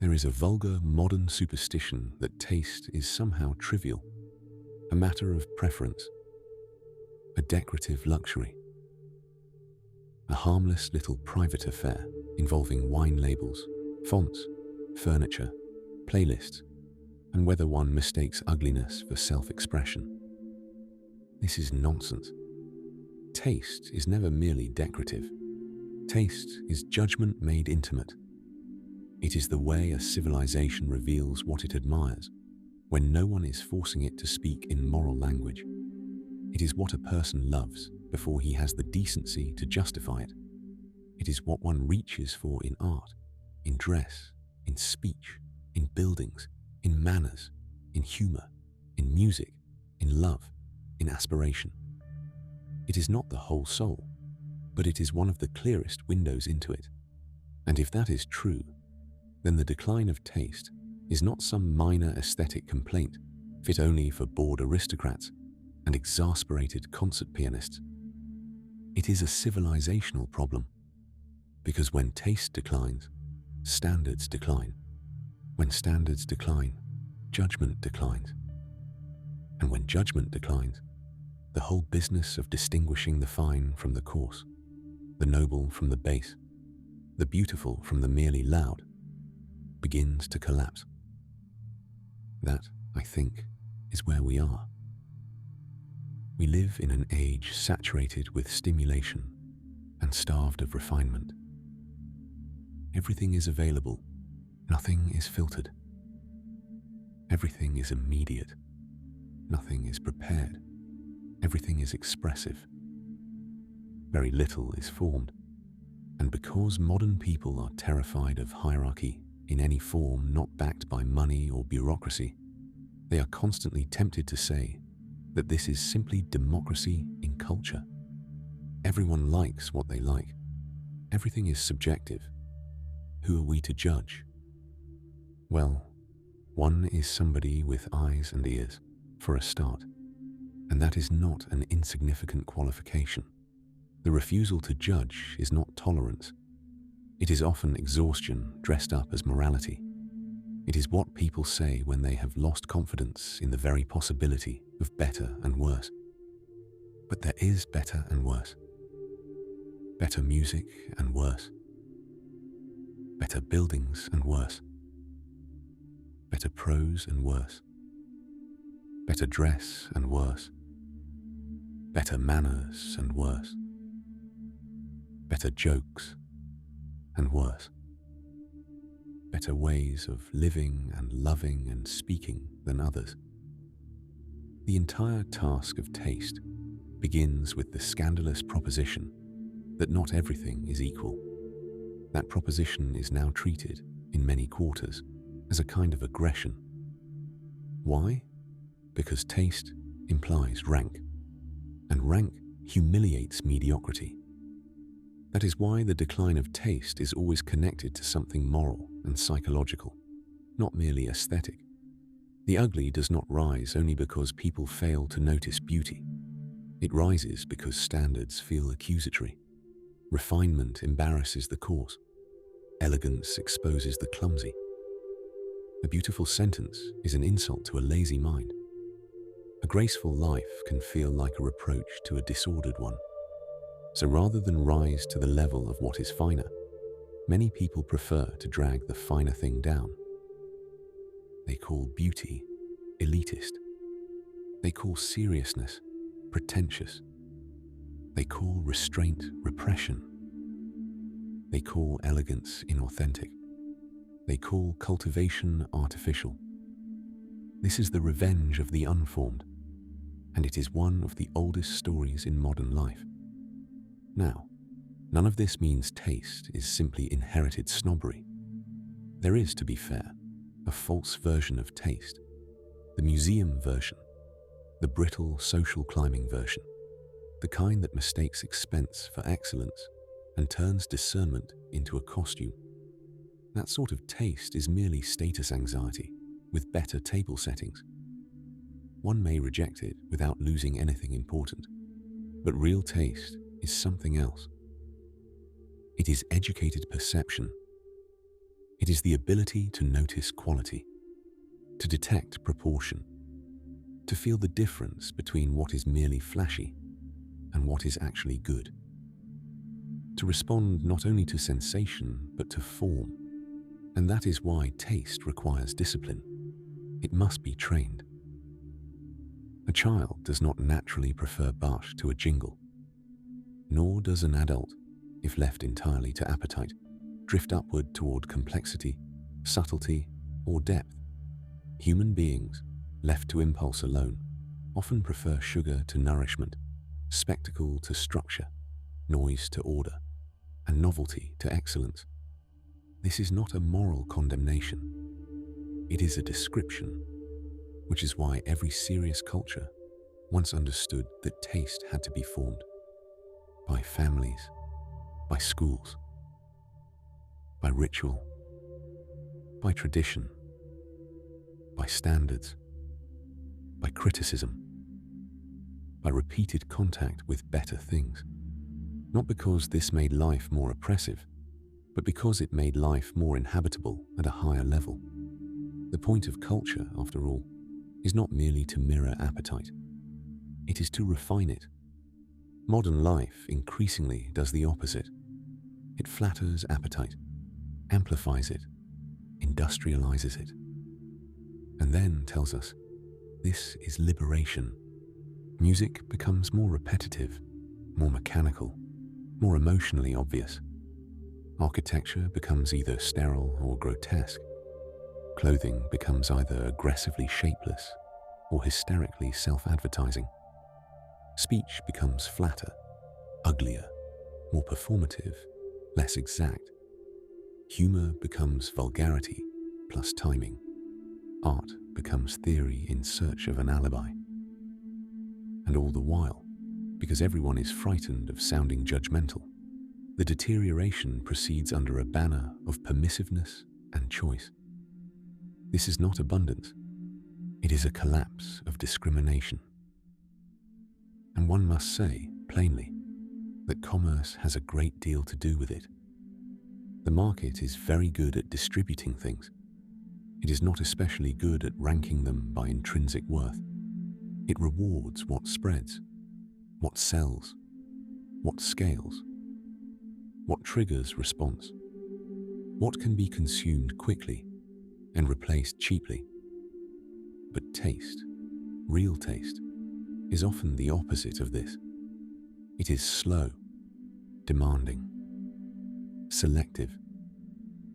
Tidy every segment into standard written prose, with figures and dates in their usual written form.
There is a vulgar modern superstition that taste is somehow trivial, a matter of preference, a decorative luxury, a harmless little private affair involving wine labels, fonts, furniture, playlists, and whether one mistakes ugliness for self-expression. This is nonsense. Taste is never merely decorative. Taste is judgment made intimate. It is the way a civilization reveals what it admires, when no one is forcing it to speak in moral language. It is what a person loves before he has the decency to justify it. It is what one reaches for in art, in dress, in speech, in buildings, in manners, in humor, in music, in love, in aspiration. It is not the whole soul, but it is one of the clearest windows into it. And if that is true, then the decline of taste is not some minor aesthetic complaint fit only for bored aristocrats and exasperated concert pianists. It is a civilizational problem, because when taste declines, standards decline. When standards decline, judgment declines. And when judgment declines, the whole business of distinguishing the fine from the coarse, the noble from the base, the beautiful from the merely loud, begins to collapse. That, I think, is where we are. We live in an age saturated with stimulation and starved of refinement. Everything is available, nothing is filtered. Everything is immediate, nothing is prepared. Everything is expressive. Very little is formed. And because modern people are terrified of hierarchy in any form not backed by money or bureaucracy, they are constantly tempted to say that this is simply democracy in culture. Everyone likes what they like. Everything is subjective. Who are we to judge? Well, one is somebody with eyes and ears, for a start, and that is not an insignificant qualification. The refusal to judge is not tolerance. It is often exhaustion dressed up as morality. It is what people say when they have lost confidence in the very possibility of better and worse. But there is better and worse. Better music and worse. Better buildings and worse. Better prose and worse. Better dress and worse. Better manners and worse. Better jokes and worse. Better ways of living and loving and speaking than others. The entire task of taste begins with the scandalous proposition that not everything is equal. That proposition is now treated, in many quarters, as a kind of aggression. Why? Because taste implies rank, and rank humiliates mediocrity. That is why the decline of taste is always connected to something moral and psychological, not merely aesthetic. The ugly does not rise only because people fail to notice beauty. It rises because standards feel accusatory. Refinement embarrasses the coarse. Elegance exposes the clumsy. A beautiful sentence is an insult to a lazy mind. A graceful life can feel like a reproach to a disordered one. So rather than rise to the level of what is finer, many people prefer to drag the finer thing down. They call beauty elitist. They call seriousness pretentious. They call restraint repression. They call elegance inauthentic. They call cultivation artificial. This is the revenge of the unformed, and it is one of the oldest stories in modern life. Now, none of this means taste is simply inherited snobbery. There is, to be fair, a false version of taste, the museum version, the brittle social climbing version, the kind that mistakes expense for excellence and turns discernment into a costume. That sort of taste is merely status anxiety with better table settings. One may reject it without losing anything important, but real taste is something else. It is educated perception. It is the ability to notice quality, to detect proportion, to feel the difference between what is merely flashy and what is actually good, to respond not only to sensation but to form. And that is why taste requires discipline. It must be trained. A child does not naturally prefer Bush to a jingle, nor does an adult, if left entirely to appetite, drift upward toward complexity, subtlety, or depth. Human beings, left to impulse alone, often prefer sugar to nourishment, spectacle to structure, noise to order, and novelty to excellence. This is not a moral condemnation. It is a description, which is why every serious culture once understood that taste had to be formed by families, by schools, by ritual, by tradition, by standards, by criticism, by repeated contact with better things. Not because this made life more oppressive, but because it made life more inhabitable at a higher level. The point of culture, after all, is not merely to mirror appetite. It is to refine it. Modern life increasingly does the opposite. It flatters appetite, amplifies it, industrializes it, and then tells us, this is liberation. Music becomes more repetitive, more mechanical, more emotionally obvious. Architecture becomes either sterile or grotesque. Clothing becomes either aggressively shapeless or hysterically self-advertising. Speech becomes flatter, uglier, more performative, less exact. Humor becomes vulgarity plus timing. Art becomes theory in search of an alibi. And all the while, because everyone is frightened of sounding judgmental, the deterioration proceeds under a banner of permissiveness and choice. This is not abundance. It is a collapse of discrimination. And one must say, plainly, that commerce has a great deal to do with it. The market is very good at distributing things. It is not especially good at ranking them by intrinsic worth. It rewards what spreads, what sells, what scales, what triggers response, what can be consumed quickly and replaced cheaply. But taste, real taste, is often the opposite of this. It is slow, demanding, selective,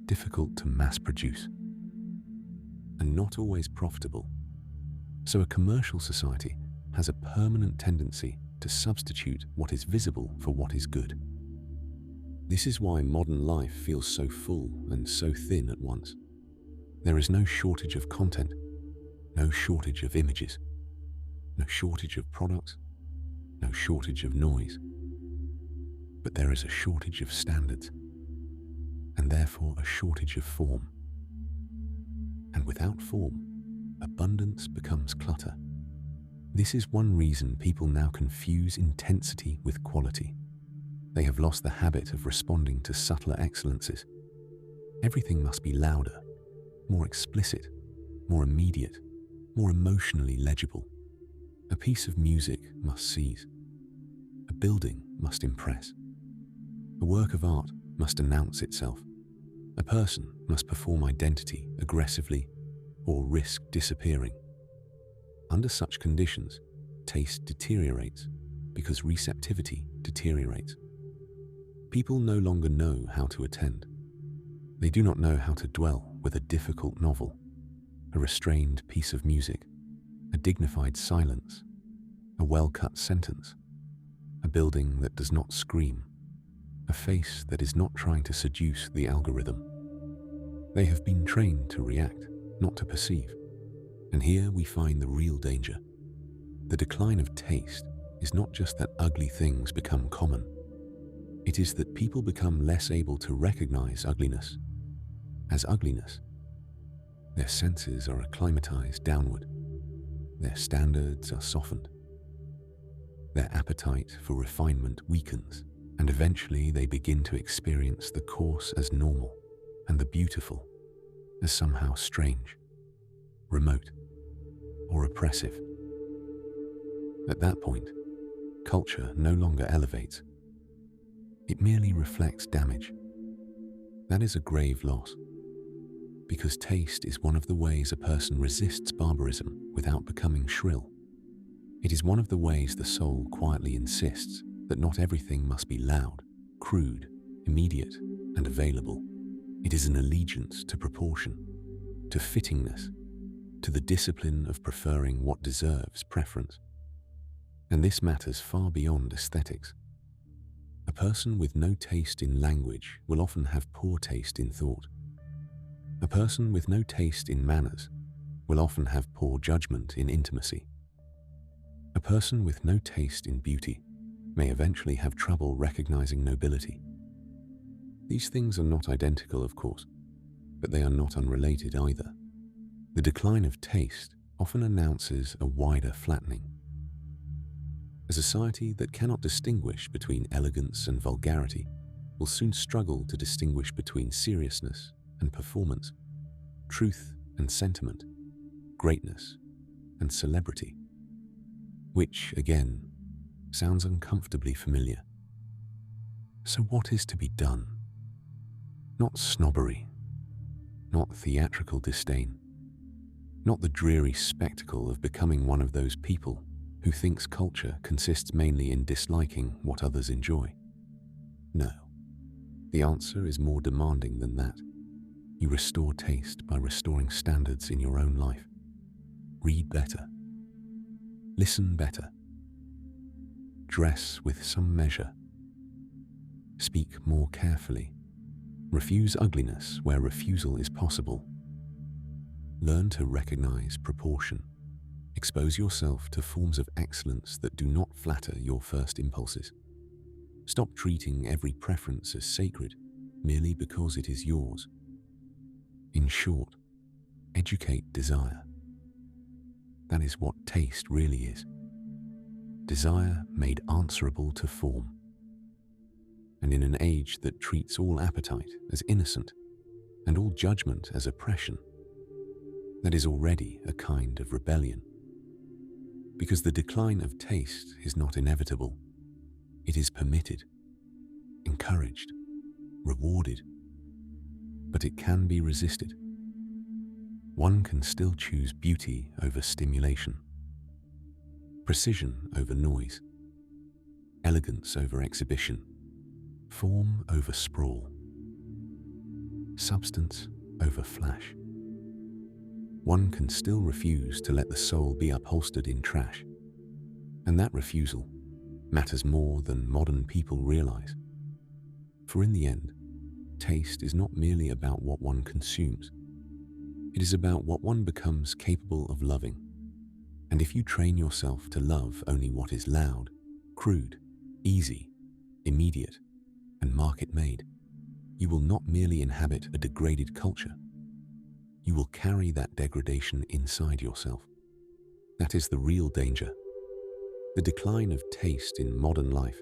difficult to mass produce, and not always profitable. So a commercial society has a permanent tendency to substitute what is visible for what is good. This is why modern life feels so full and so thin at once. There is no shortage of content, no shortage of images, no shortage of products, no shortage of noise. But there is a shortage of standards, and therefore a shortage of form. And without form, abundance becomes clutter. This is one reason people now confuse intensity with quality. They have lost the habit of responding to subtler excellences. Everything must be louder, more explicit, more immediate, more emotionally legible. A piece of music must seize. A building must impress. A work of art must announce itself. A person must perform identity aggressively or risk disappearing. Under such conditions, taste deteriorates because receptivity deteriorates. People no longer know how to attend. They do not know how to dwell with a difficult novel, a restrained piece of music, a dignified silence, a well-cut sentence, a building that does not scream, a face that is not trying to seduce the algorithm. They have been trained to react, not to perceive. And here we find the real danger. The decline of taste is not just that ugly things become common. It is that people become less able to recognize ugliness as ugliness. Their senses are acclimatized downward. Their standards are softened. Their appetite for refinement weakens, and eventually they begin to experience the coarse as normal and the beautiful as somehow strange, remote, or oppressive. At that point, culture no longer elevates. It merely reflects damage. That is a grave loss, because taste is one of the ways a person resists barbarism without becoming shrill. It is one of the ways the soul quietly insists that not everything must be loud, crude, immediate, and available. It is an allegiance to proportion, to fittingness, to the discipline of preferring what deserves preference. And this matters far beyond aesthetics. A person with no taste in language will often have poor taste in thought. A person with no taste in manners will often have poor judgment in intimacy. A person with no taste in beauty may eventually have trouble recognizing nobility. These things are not identical, of course, but they are not unrelated either. The decline of taste often announces a wider flattening. A society that cannot distinguish between elegance and vulgarity will soon struggle to distinguish between seriousness and performance, truth and sentiment, greatness and celebrity, which, again, sounds uncomfortably familiar. So what is to be done? Not snobbery, not theatrical disdain, not the dreary spectacle of becoming one of those people who thinks culture consists mainly in disliking what others enjoy. No, the answer is more demanding than that. You restore taste by restoring standards in your own life. Read better. Listen better. Dress with some measure. Speak more carefully. Refuse ugliness where refusal is possible. Learn to recognize proportion. Expose yourself to forms of excellence that do not flatter your first impulses. Stop treating every preference as sacred merely because it is yours. In short, educate desire. That is what taste really is. Desire made answerable to form. And in an age that treats all appetite as innocent and all judgment as oppression, that is already a kind of rebellion. Because the decline of taste is not inevitable. It is permitted, encouraged, rewarded, but it can be resisted. One can still choose beauty over stimulation, precision over noise, elegance over exhibition, form over sprawl, substance over flash. One can still refuse to let the soul be upholstered in trash, and that refusal matters more than modern people realize. For in the end, taste is not merely about what one consumes. It is about what one becomes capable of loving. And if you train yourself to love only what is loud, crude, easy, immediate, and market-made, you will not merely inhabit a degraded culture. You will carry that degradation inside yourself. That is the real danger. The decline of taste in modern life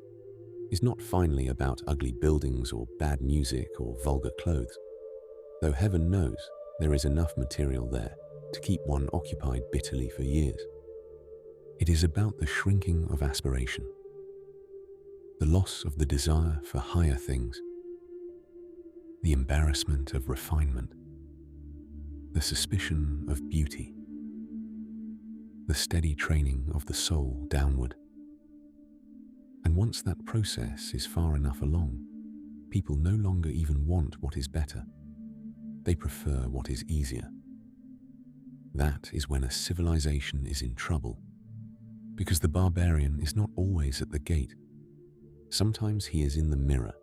is not finally about ugly buildings or bad music or vulgar clothes, though heaven knows there is enough material there to keep one occupied bitterly for years. It is about the shrinking of aspiration, the loss of the desire for higher things, the embarrassment of refinement, the suspicion of beauty, the steady training of the soul downward. And once that process is far enough along, people no longer even want what is better. They prefer what is easier. That is when a civilization is in trouble, because the barbarian is not always at the gate. Sometimes he is in the mirror,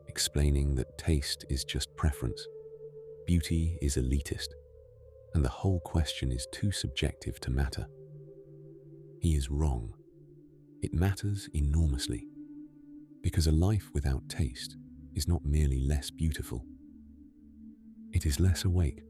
explaining that taste is just preference, beauty is elitist, and the whole question is too subjective to matter. He is wrong. It matters enormously, because a life without taste is not merely less beautiful. It is less awake,